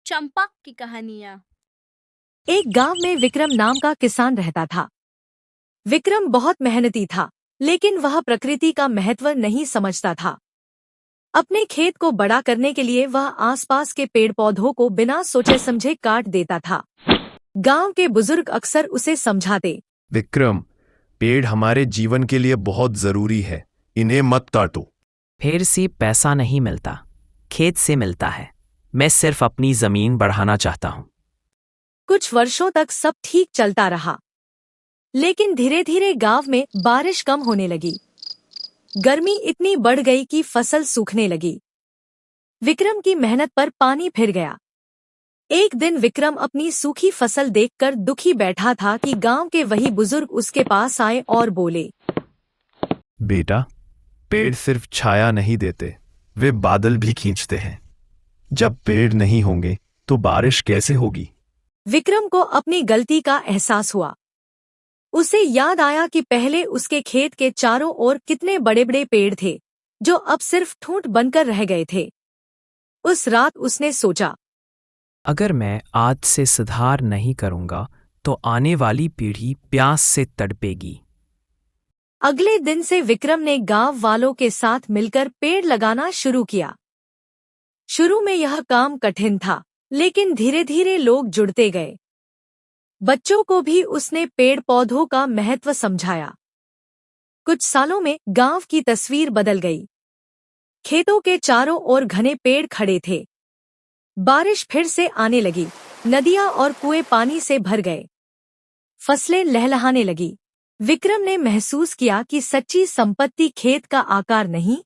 चंपा की कहानियाँ। एक गांव में विक्रम नाम का किसान रहता था। विक्रम बहुत मेहनती था, लेकिन वह प्रकृति का महत्व नहीं समझता था। अपने खेत को बड़ा करने के लिए वह आसपास के पेड़ पौधों को बिना सोचे समझे काट देता था। गांव के बुजुर्ग अक्सर उसे समझाते, विक्रम, पेड़ हमारे जीवन के लिए बहुत जरूरी है, इन्हें मत काटो। पेड़ से पैसा नहीं मिलता, खेत से मिलता है। मैं सिर्फ अपनी जमीन बढ़ाना चाहता हूँ। कुछ वर्षों तक सब ठीक चलता रहा, लेकिन धीरे धीरे गांव में बारिश कम होने लगी। गर्मी इतनी बढ़ गई कि फसल सूखने लगी। विक्रम की मेहनत पर पानी फिर गया। एक दिन विक्रम अपनी सूखी फसल देखकर दुखी बैठा था कि गांव के वही बुजुर्ग उसके पास आए और बोले, बेटा, पेड़ सिर्फ छाया नहीं देते, वे बादल भी खींचते हैं। जब पेड़ नहीं होंगे तो बारिश कैसे होगी? विक्रम को अपनी गलती का एहसास हुआ। उसे याद आया कि पहले उसके खेत के चारों ओर कितने बड़े बड़े पेड़ थे, जो अब सिर्फ ठूंठ बनकर रह गए थे। उस रात उसने सोचा, अगर मैं आज से सुधार नहीं करूंगा तो आने वाली पीढ़ी प्यास से तड़पेगी। अगले दिन से विक्रम ने गांव वालों के साथ मिलकर पेड़ लगाना शुरू किया। शुरू में यह काम कठिन था, लेकिन धीरे धीरे लोग जुड़ते गए। बच्चों को भी उसने पेड़ पौधों का महत्व समझाया। कुछ सालों में गांव की तस्वीर बदल गई। खेतों के चारों ओर घने पेड़ खड़े थे। बारिश फिर से आने लगी। नदियां और कुएं पानी से भर गए। फसलें लहलहाने लगी। विक्रम ने महसूस किया कि सच्ची संपत्ति खेत का आकार नहीं,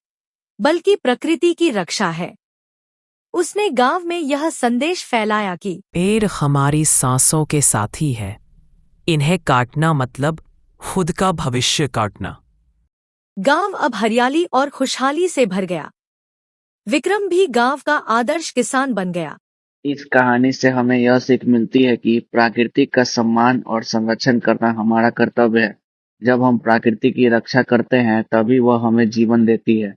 बल्कि प्रकृति की रक्षा है। उसने गांव में यह संदेश फैलाया कि पेड़ हमारी सांसों के साथी है। इन्हें काटना मतलब खुद का भविष्य काटना। गांव अब हरियाली और खुशहाली से भर गया। विक्रम भी गांव का आदर्श किसान बन गया। इस कहानी से हमें यह सीख मिलती है कि प्रकृति का सम्मान और संरक्षण करना हमारा कर्तव्य है। जब हम प्रकृति की रक्षा करते हैं, तभी वह हमें जीवन देती है।